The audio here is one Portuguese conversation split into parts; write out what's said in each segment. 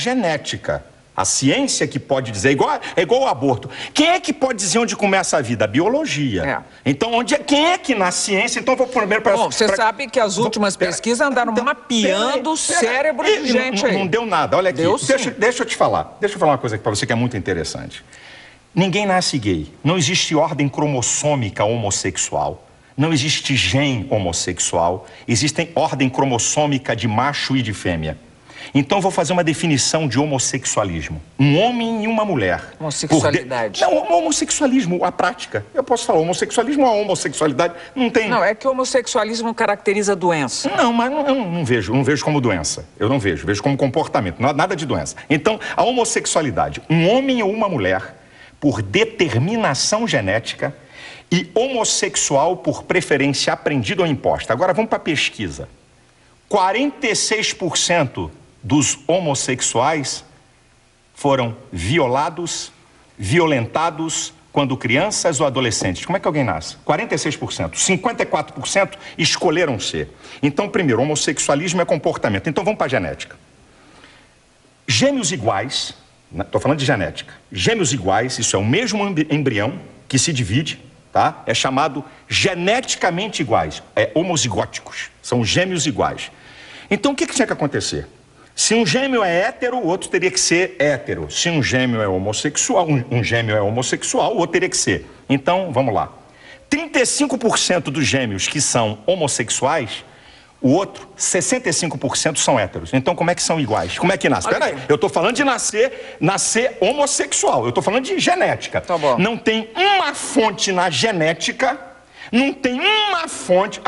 genética. A ciência que pode dizer, é igual o aborto. Quem é que pode dizer onde começa a vida? A biologia. Então, quem é que na ciência... Então, eu vou primeiro para... Bom, você sabe que as últimas pesquisas andaram mapeando o cérebro de gente aí. Não deu nada. Olha aqui, deixa eu te falar. Deixa eu falar uma coisa aqui para você que é muito interessante. Ninguém nasce gay. Não existe ordem cromossômica homossexual. Não existe gene homossexual. Existe ordem cromossômica de macho e de fêmea. Então, vou fazer uma definição de homossexualismo. Um homem e uma mulher. Homossexualidade. Não, homossexualismo, a prática. Eu posso falar homossexualismo ou homossexualidade, não tem... Não, é que o homossexualismo caracteriza doença. Não, mas eu não vejo como doença. Eu não vejo como comportamento, nada de doença. Então, a homossexualidade, um homem ou uma mulher, por determinação genética, e homossexual por preferência aprendida ou imposta. Agora, vamos para a pesquisa. 46% dos homossexuais foram violados, violentados quando crianças ou adolescentes. Como é que alguém nasce? 46%. 54% escolheram ser. Então, primeiro, homossexualismo é comportamento. Então, vamos para a genética. Gêmeos iguais, estou falando de genética. Gêmeos iguais, isso é o mesmo embrião que se divide, tá? É chamado geneticamente iguais, homozigóticos. São gêmeos iguais. Então, o que tinha que acontecer? Se um gêmeo é hétero, o outro teria que ser hétero. Se um gêmeo é homossexual, o outro teria que ser. Então, vamos lá. 35% dos gêmeos que são homossexuais, o outro, 65% são héteros. Então, como é que são iguais? Como é que nasce? Peraí, eu estou falando de nascer homossexual. Eu estou falando de genética. Tá bom. Não tem uma fonte na genética, não tem uma fonte...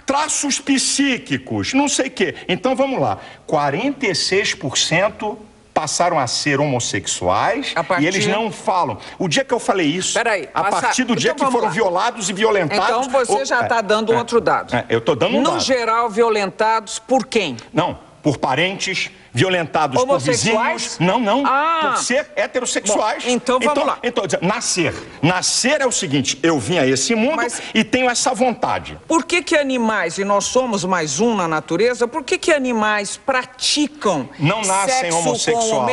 traços psíquicos, não sei o quê. Então, vamos lá. 46% passaram a ser homossexuais e eles não falam. O dia que eu falei isso, a partir do dia que foram violados e violentados... Então, você já está dando outro dado. Eu estou dando um dado. No geral, violentados por quem? Não, por parentes, violentados por vizinhos. Não, por ser heterossexuais. Bom, então, vamos lá. Então, nascer é o seguinte, eu vim a esse mundo e tenho essa vontade. Por que animais, e nós somos mais um na natureza, por que animais praticam não nascem homossexual?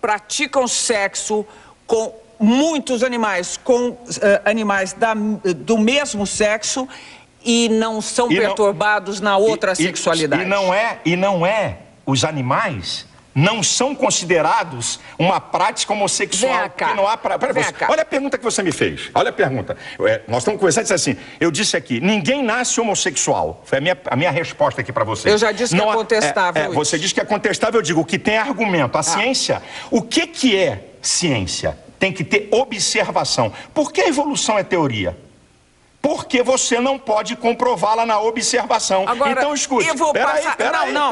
Praticam sexo com muitos animais, com animais do mesmo sexo e não são perturbados na outra sexualidade? E não é, os animais não são considerados uma prática homossexual. Vem cá. Não há olha a pergunta que você me fez. Olha a pergunta. Nós estamos conversando e disse assim, eu disse aqui, ninguém nasce homossexual. Foi a minha resposta aqui para você. Eu já disse que é contestável isso. Você disse que é contestável, eu digo que tem argumento. A ciência, o que é ciência? Tem que ter observação. Por que a evolução é teoria? Porque você não pode comprová-la na observação. Agora, então, escute. Eu vou passar...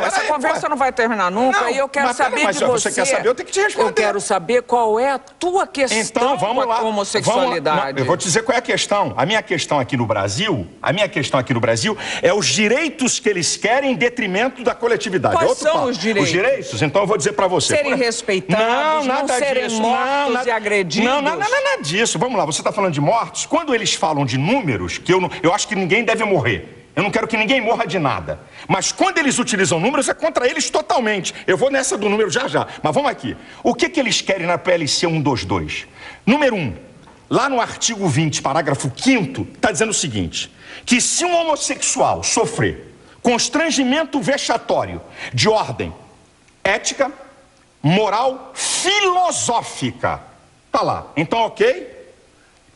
essa conversa não vai terminar nunca. E eu quero saber de você. Você quer saber, eu tenho que te responder. Eu quero saber qual é a tua questão com a homossexualidade. Eu vou te dizer qual é a questão. A minha questão aqui no Brasil é os direitos que eles querem em detrimento da coletividade. Quais são os direitos? Os direitos? Então eu vou dizer pra você. Serem respeitados, não serem mortos e agredidos. Não, nada disso. Vamos lá, você tá falando de mortos? Quando eles falam de números, que eu acho que ninguém deve morrer. Eu não quero que ninguém morra de nada. Mas quando eles utilizam números, é contra eles totalmente. Eu vou nessa do número já. Mas vamos aqui. O que eles querem na PLC 122? Número 1. Lá no artigo 20, parágrafo 5º, está dizendo o seguinte, que se um homossexual sofrer constrangimento vexatório de ordem ética, moral, filosófica, tá lá. Então, ok?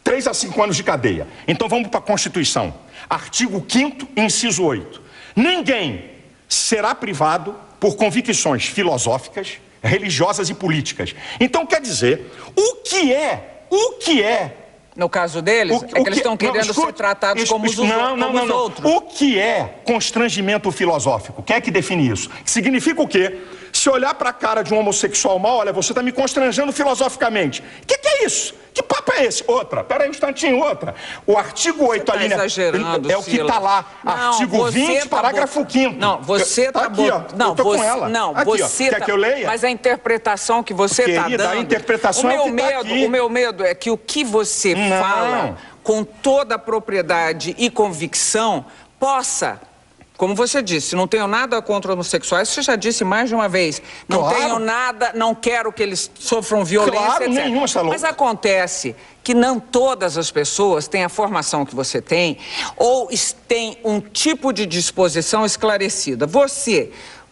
3 a 5 anos de cadeia. Então vamos para a Constituição. Artigo 5º, inciso 8. Ninguém será privado por convicções filosóficas, religiosas e políticas. Então quer dizer, o que é... No caso deles, que eles estão querendo ser tratados como os outros. O que é constrangimento filosófico? Quem é que define isso? Significa o quê? Se olhar para a cara de um homossexual mal, olha, você está me constrangendo filosoficamente. O que é isso? Que papo é esse? Pera aí um instantinho, O artigo 8 ali, né? É o que está lá. Artigo 20, parágrafo 5º. Não, você está aqui, ó. Não, eu tô com ela. Não, aqui, você quer que eu leia? Mas a interpretação que você está dando... A interpretação é o que tá aqui. O meu medo é que o que você fala com toda a propriedade e convicção possa Como você disse, não tenho nada contra homossexuais, você já disse mais de uma vez. Não Claro. tenho nada, não quero que eles sofram violência, Claro, etc. nenhuma, Salom. Mas acontece que não todas as pessoas têm a formação que você tem ou têm um tipo de disposição esclarecida. Você,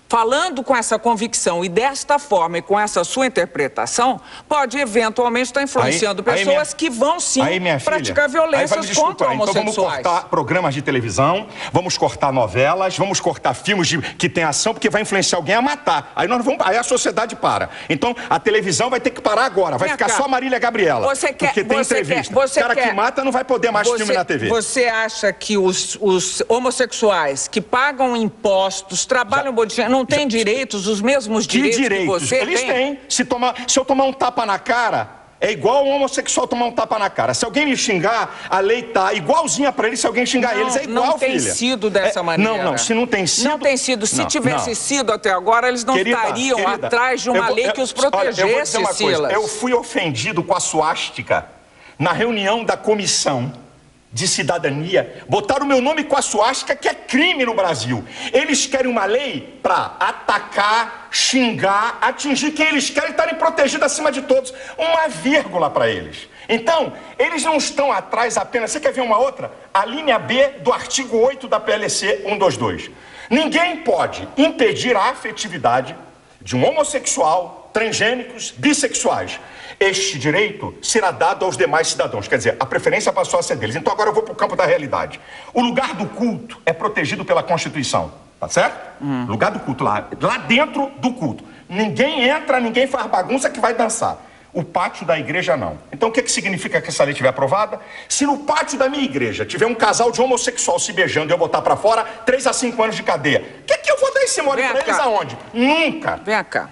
falando com essa convicção e desta forma e com essa sua interpretação, pode eventualmente estar influenciando pessoas que vão sim praticar violências contra homossexuais. Então vamos cortar programas de televisão, vamos cortar novelas, vamos cortar filmes que tem ação, porque vai influenciar alguém a matar. Aí a sociedade para. Então a televisão vai ter que parar agora, vai ficar só Marília Gabriela. Porque tem entrevista. O cara que mata não vai poder mais filme na TV. Você acha que os homossexuais que pagam impostos, trabalham não têm direitos, os mesmos direitos que você Eles têm. Se eu tomar um tapa na cara, é igual um homossexual tomar um tapa na cara. Se alguém me xingar, a lei tá igualzinha pra eles. Se alguém xingar eles, é igual, não tem filha. sido dessa maneira. Não, se não tem sido... Não tem sido. Se tivesse sido até agora, eles não estariam atrás de uma lei que os protegesse, olha, eu vou dizer uma Silas. coisa. Eu fui ofendido com a suástica na reunião da comissão de cidadania, botaram o meu nome com a suástica, que é crime no Brasil. Eles querem uma lei para atacar, xingar, atingir quem eles querem, estarem protegidos acima de todos. Uma vírgula para eles. Então, eles não estão atrás apenas... Você quer ver uma outra? A linha B do artigo 8 da PLC 122. Ninguém pode impedir a afetividade de um homossexual, transgênicos, bissexuais. Este direito será dado aos demais cidadãos. Quer dizer, a preferência passou a ser deles. Então agora eu vou para o campo da realidade. O lugar do culto é protegido pela Constituição. Tá certo? Lugar do culto, lá dentro do culto. Ninguém entra, ninguém faz bagunça que vai dançar. O pátio da igreja não. Então o que significa que essa lei estiver aprovada? Se no pátio da minha igreja tiver um casal de homossexual se beijando e eu botar pra fora, 3 a 5 anos de cadeia. O que eu vou dar esse mole pra eles aonde? Nunca. Vem cá.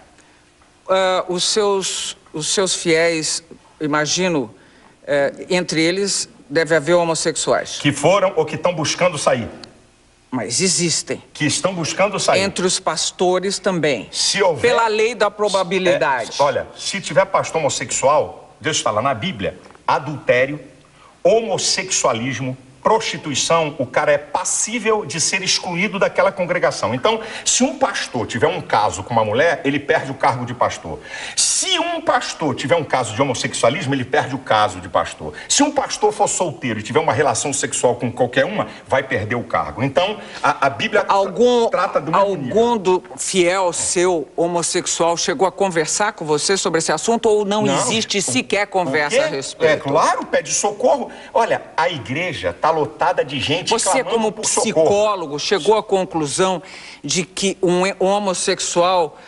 Os seus fiéis, imagino, entre eles deve haver homossexuais. Que foram ou que estão buscando sair. Mas existem. Que estão buscando sair. Entre os pastores também. Se houver... Pela lei da probabilidade. Olha, se tiver pastor homossexual, Deus fala na Bíblia, adultério, homossexualismo, prostituição, o cara é passível de ser excluído daquela congregação. Então, se um pastor tiver um caso com uma mulher, ele perde o cargo de pastor. Se um pastor tiver um caso de homossexualismo, ele perde o caso de pastor. Se um pastor for solteiro e tiver uma relação sexual com qualquer uma, vai perder o cargo. Então, a Bíblia trata do mesmo nível. Algum fiel seu homossexual chegou a conversar com você sobre esse assunto ou não existe sequer conversa a respeito? É claro, pede socorro. Olha, a igreja está lotada de gente Você, como psicólogo, chegou à conclusão de que um homossexual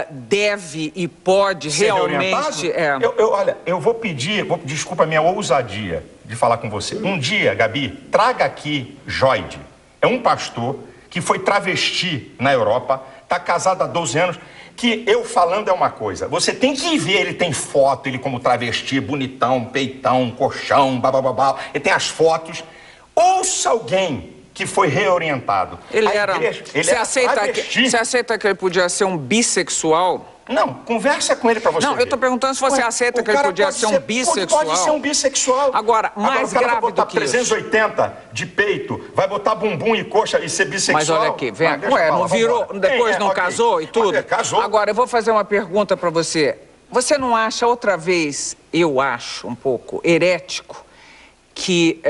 deve e pode ser realmente... Olha, eu vou pedir, desculpa a minha ousadia de falar com você. Um dia, Gabi, traga aqui Joide. É um pastor que foi travesti na Europa, está casado há 12 anos, que eu falando é uma coisa. Você tem que ver, ele tem foto, ele como travesti, bonitão, peitão, colchão, babababá, ele tem as fotos. Ouça alguém que foi reorientado. Você aceita que ele podia ser um bissexual? Não, conversa com ele pra você ver. Eu tô perguntando se você aceita que ele podia ser um bissexual. Pode ser um bissexual. Agora, mais o cara grave vai botar do que 380 de peito, vai botar bumbum e coxa e ser bissexual. Mas olha aqui, não virou, depois não casou e tudo? Casou. Agora, eu vou fazer uma pergunta pra você. Você não acha outra vez, eu acho um pouco herético, que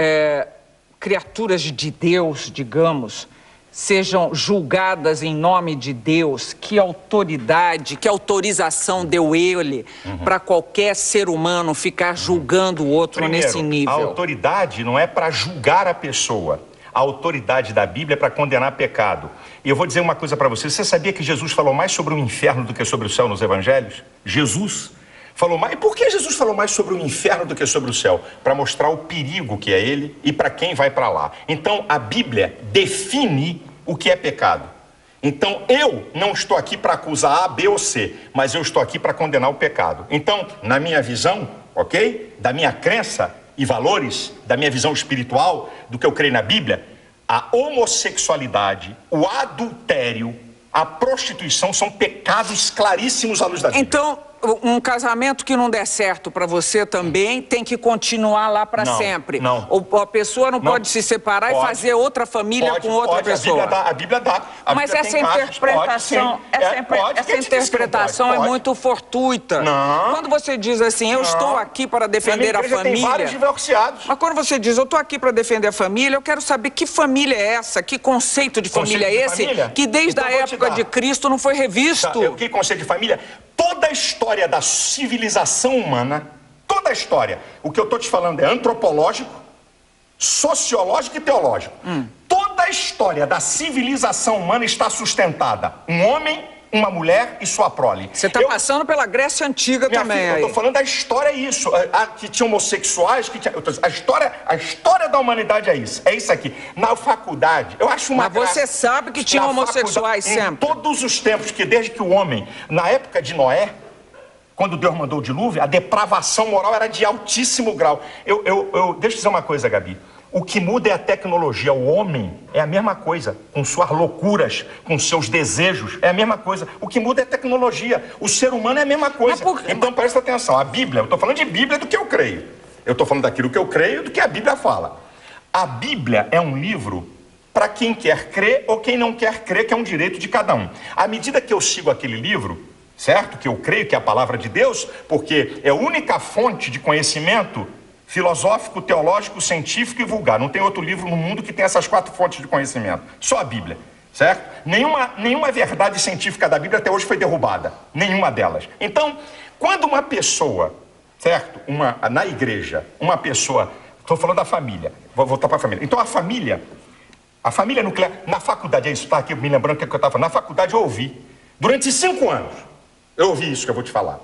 criaturas de Deus, digamos, sejam julgadas em nome de Deus? Que autoridade, que autorização deu ele para qualquer ser humano ficar julgando o outro nesse nível? A autoridade não é para julgar a pessoa. A autoridade da Bíblia é para condenar pecado. E eu vou dizer uma coisa para você. Você sabia que Jesus falou mais sobre o inferno do que sobre o céu nos evangelhos? Jesus falou mais. E por que Jesus falou mais sobre o inferno do que sobre o céu? Para mostrar o perigo que é ele e para quem vai para lá. Então, a Bíblia define o que é pecado. Então, eu não estou aqui para acusar A, B ou C, mas eu estou aqui para condenar o pecado. Então, na minha visão, ok? Da minha crença e valores, da minha visão espiritual, do que eu creio na Bíblia, a homossexualidade, o adultério, a prostituição são pecados claríssimos à luz da Bíblia. Então, um casamento que não der certo para você também tem que continuar lá para sempre. Não. Ou a pessoa não pode se separar e fazer outra família com outra pessoa. A Bíblia dá. Mas essa interpretação, essa interpretação é muito fortuita. Não. Quando você diz assim, eu estou aqui para defender a família... Tem vários divorciados. Mas quando você diz, eu estou aqui para defender a família, eu quero saber que família é essa, que conceito de família é esse, que desde a época de Cristo não foi revisto. Que conceito de família? Toda a história da civilização humana, toda a história, o que eu estou te falando é antropológico, sociológico e teológico. Toda a história da civilização humana está sustentada. Um homem, uma mulher e sua prole. Você está passando pela Grécia Antiga também. Filha, eu estou falando da história, é isso. Que tinha homossexuais, a história da humanidade é isso. É isso aqui. Na faculdade, eu acho uma graça. Mas você sabe que tinha homossexuais sempre. Em todos os tempos, que desde que o homem, na época de Noé, quando Deus mandou o dilúvio, a depravação moral era de altíssimo grau. Deixa eu dizer uma coisa, Gabi. O que muda é a tecnologia. O homem é a mesma coisa, com suas loucuras, com seus desejos, é a mesma coisa. O que muda é a tecnologia. O ser humano é a mesma coisa. Então presta atenção, a Bíblia, eu estou falando de Bíblia do que eu creio. Eu estou falando daquilo que eu creio e do que a Bíblia fala. A Bíblia é um livro para quem quer crer ou quem não quer crer, que é um direito de cada um. À medida que eu sigo aquele livro, certo? Que eu creio que é a palavra de Deus, porque é a única fonte de conhecimento filosófico, teológico, científico e vulgar. Não tem outro livro no mundo que tenha essas 4 fontes de conhecimento. Só a Bíblia, certo? Nenhuma verdade científica da Bíblia até hoje foi derrubada. Nenhuma delas. Então, quando uma pessoa, certo? Na igreja, uma pessoa... Estou falando da família. Vou voltar para a família. Então, a família nuclear... Na faculdade, é isso, tá aqui me lembrando o que eu estava falando. Na faculdade eu ouvi. Durante 5 anos, eu ouvi isso que eu vou te falar.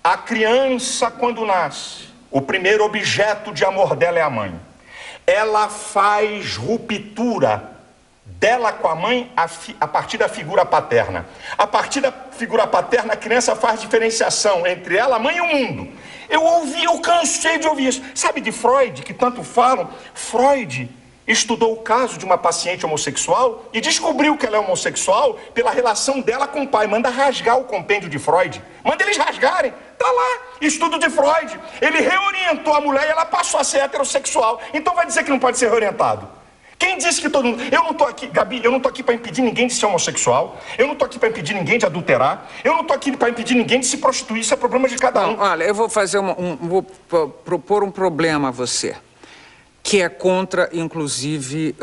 A criança, quando nasce... O primeiro objeto de amor dela é a mãe. Ela faz ruptura dela com a mãe a partir da figura paterna. A partir da figura paterna, a criança faz diferenciação entre ela, a mãe e o mundo. Eu cansei de ouvir isso. Sabe de Freud, que tanto falam? Freud estudou o caso de uma paciente homossexual e descobriu que ela é homossexual pela relação dela com o pai. Manda rasgar o compêndio de Freud. Manda eles rasgarem. Tá lá, estudo de Freud. Ele reorientou a mulher e ela passou a ser heterossexual. Então vai dizer que não pode ser reorientado? Quem disse que todo mundo... Eu não tô aqui, Gabi, eu não tô aqui para impedir ninguém de ser homossexual. Eu não tô aqui para impedir ninguém de adulterar. Eu não tô aqui para impedir ninguém de se prostituir. Isso é problema de cada um. Olha, eu vou fazer vou propor um problema a você, que é contra, inclusive,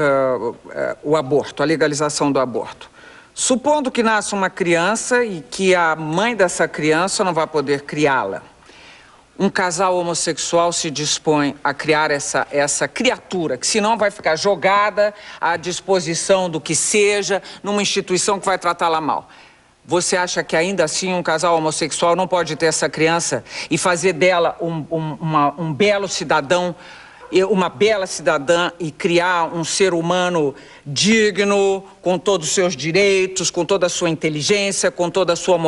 o aborto, a legalização do aborto. Supondo que nasça uma criança e que a mãe dessa criança não vai poder criá-la. Um casal homossexual se dispõe a criar essa criatura, que senão vai ficar jogada à disposição do que seja, numa instituição que vai tratá-la mal. Você acha que ainda assim um casal homossexual não pode ter essa criança e fazer dela um belo cidadão, uma bela cidadã e criar um ser humano digno, com todos os seus direitos, com toda a sua inteligência, com toda a sua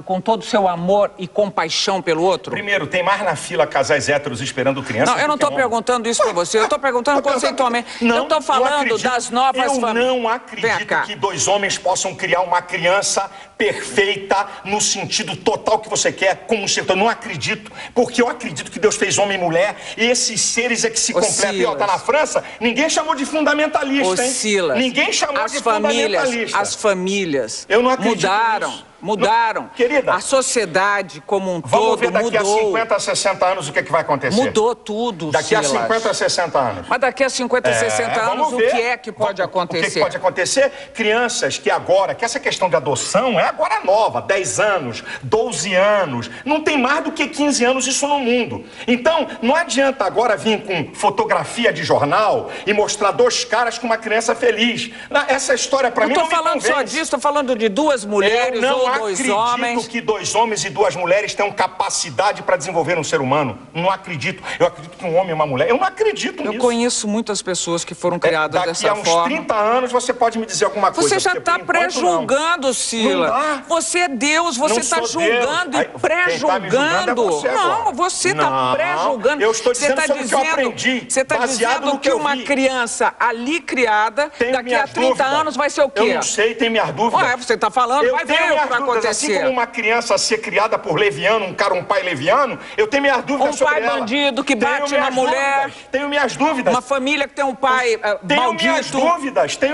com todo o seu amor e compaixão pelo outro? Primeiro, tem mais na fila casais héteros esperando crianças? Não, eu não estou perguntando isso para você, eu estou perguntando conceitualmente. Eu estou falando das novas famílias. Eu não acredito que 2 homens possam criar uma criança perfeita no sentido total que você quer, como um ser. Eu não acredito, porque eu acredito que Deus fez homem e mulher e esses seres é que se completam. E ó, tá na França, ninguém chamou de fundamentalista, hein? Ninguém chamou de fundamentalista. As famílias eu não acredito mudaram. Nisso. Mudaram. Querida, a sociedade como um todo mudou. Vamos ver daqui a 50, a 60 anos o que vai acontecer. Mudou tudo, daqui a 50, a 60 anos. Mas daqui a 50, 60 anos, o que é que pode acontecer? O que pode acontecer? Crianças que agora, que essa questão de adoção é agora nova, 10 anos, 12 anos, não tem mais do que 15 anos isso no mundo. Então, não adianta agora vir com fotografia de jornal e mostrar 2 caras com uma criança feliz. Essa história pra mim não me convence. Não estou falando só disso, estou falando de 2 mulheres ou 2 homens. Eu acredito que 2 homens e 2 mulheres tenham capacidade para desenvolver um ser humano. Não acredito. Eu acredito que um homem e uma mulher... Eu não acredito nisso. Eu conheço muitas pessoas que foram criadas dessa forma. Daqui a uns 30 anos você pode me dizer alguma coisa. Você já está pré-julgando, Sila. Você é Deus, você está julgando e pré-julgando. Não, você está pré-julgando. Eu estou dizendo sobre o que eu aprendi. Você está dizendo que uma criança ali criada, daqui a 30 anos vai ser o quê? Eu não sei, tem minhas dúvidas. Ué, você está falando, vai ver para dúvidas. Assim como uma criança ser criada por leviano, um pai leviano, eu tenho minhas dúvidas sobre ela. Um pai bandido que bate na mulher. Tenho minhas dúvidas. Uma família que tem um pai maldito. Tenho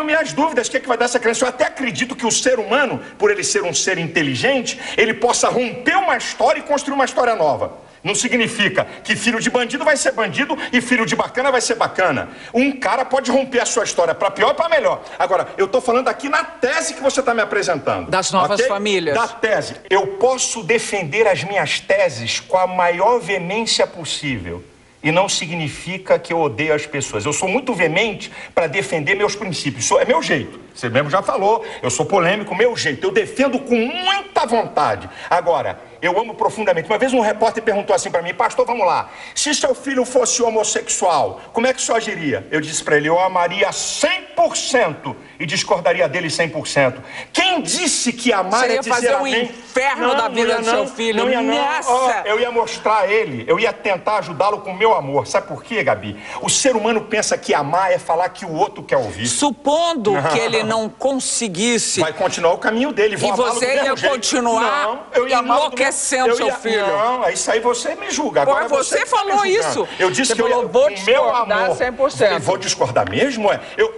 minhas dúvidas. O que é que vai dar essa criança? Eu até acredito que o ser humano, por ele ser um ser inteligente, ele possa romper uma história e construir uma história nova. Não significa que filho de bandido vai ser bandido e filho de bacana vai ser bacana. Um cara pode romper a sua história para pior e para melhor. Agora, eu estou falando aqui na tese que você está me apresentando. Das novas famílias. Da tese. Eu posso defender as minhas teses com a maior veemência possível. E não significa que eu odeio as pessoas. Eu sou muito veemente para defender meus princípios. É meu jeito. Você mesmo já falou, eu sou polêmico, meu jeito. Eu defendo com muita vontade. Agora, eu amo profundamente. Uma vez um repórter perguntou assim para mim: pastor, vamos lá, se seu filho fosse homossexual, como é que o senhor agiria? Eu disse para ele: eu amaria 100% e discordaria dele 100%. Quem disse que amar é dizer fazer amém? Inferno da vida do seu filho. Não ia não. Eu ia mostrar a ele, eu ia tentar ajudá-lo com o meu amor. Sabe por quê, Gabi? O ser humano pensa que amar é falar que o outro quer ouvir. Supondo que ele não conseguisse... Vai continuar o caminho dele. E você ia continuar enlouquecendo seu filho. Não, isso aí você me julga. Agora você falou isso. Eu disse que eu vou discordar 100%. Eu vou discordar mesmo?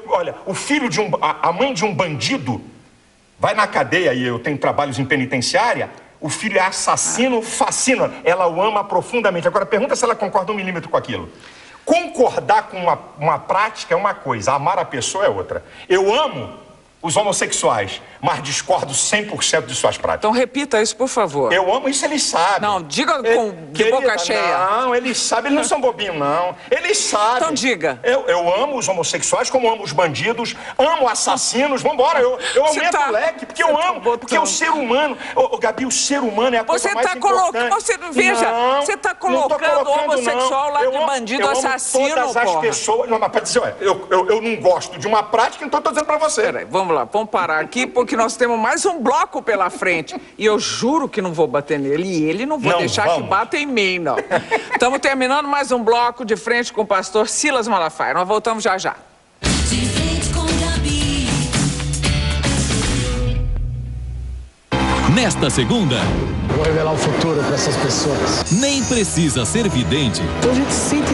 Olha, o filho de a mãe de um bandido vai na cadeia e eu tenho trabalhos em penitenciária. O filho é assassino, fascina. Ela o ama profundamente. Agora pergunta se ela concorda 1 milímetro com aquilo. Concordar com uma prática é uma coisa, amar a pessoa é outra. Eu amo os homossexuais, mas discordo 100% de suas práticas. Então repita isso, por favor. Eu amo isso, eles sabem. Não, diga de boca cheia. Não, eles sabem, eles não são bobinhos, não. Eles sabem. Então diga. Eu amo os homossexuais como amo os bandidos, amo assassinos, vambora, eu aumento o leque, porque eu amo, porque o ser humano... Gabi, o ser humano é a coisa mais importante. Veja, você está colocando o homossexual lá de bandido, assassino, todas as pessoas... Não, mas para dizer, eu não gosto de uma prática, então estou dizendo para você. Peraí, vamos lá, vamos parar aqui, porque nós temos mais um bloco pela frente. E eu juro que não vou bater nele, e ele não vou deixar que bata em mim, não. Estamos terminando mais um bloco de frente com o pastor Silas Malafaia. Nós voltamos já já. De frente com Gabi. Nesta segunda... Vou revelar o futuro para essas pessoas. Nem precisa ser vidente. Então a gente se sente